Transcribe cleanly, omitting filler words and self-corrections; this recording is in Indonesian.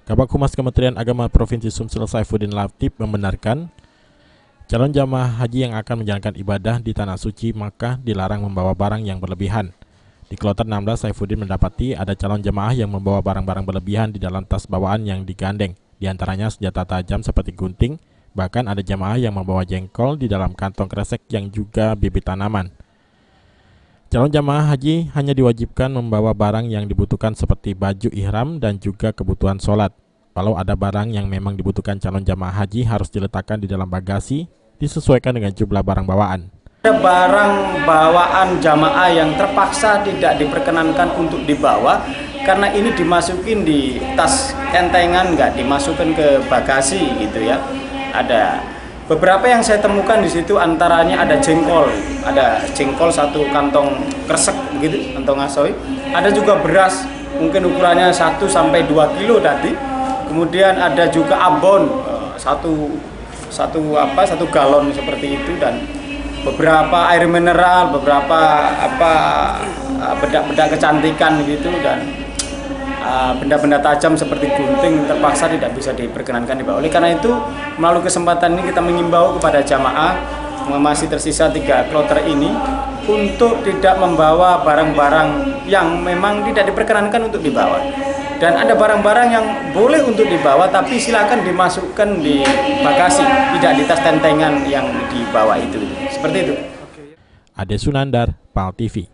Kabag Humas Kementerian Agama Provinsi Sumsel Saifuddin Latif membenarkan calon jamaah haji yang akan menjalankan ibadah di Tanah Suci Makkah dilarang membawa barang yang berlebihan. Di Kloter 16, Saifuddin mendapati ada calon jemaah yang membawa barang-barang berlebihan di dalam tas bawaan yang digandeng, di antaranya senjata tajam seperti gunting, bahkan ada jemaah yang membawa jengkol di dalam kantong kresek yang juga bibit tanaman. Calon jamaah haji hanya diwajibkan membawa barang yang dibutuhkan seperti baju ihram dan juga kebutuhan sholat. Kalau ada barang yang memang dibutuhkan calon jamaah haji harus diletakkan di dalam bagasi, disesuaikan dengan jumlah barang bawaan. Ada barang bawaan jamaah yang terpaksa tidak diperkenankan untuk dibawa karena ini dimasukin di tas kentengan, nggak dimasukkan ke bagasi gitu ya. Ada beberapa yang saya temukan di situ, antaranya ada jengkol satu kantong kresek begitu, kantong asoy. Ada juga beras, mungkin ukurannya 1 sampai 2 kilo tadi. Kemudian ada juga abon satu galon seperti itu, dan beberapa air mineral, beberapa bedak-bedak kecantikan gitu, dan benda-benda tajam seperti gunting terpaksa tidak bisa diperkenankan dibawa. Oleh karena itu, melalui kesempatan ini kita mengimbau kepada jamaah masih tersisa 3 kloter ini untuk tidak membawa barang-barang yang memang tidak diperkenankan untuk dibawa. Dan ada barang-barang yang boleh untuk dibawa, tapi silakan dimasukkan di bagasi, tidak di tas tentengan yang dibawa itu. Seperti itu. Ade Sunandar, PAL TV.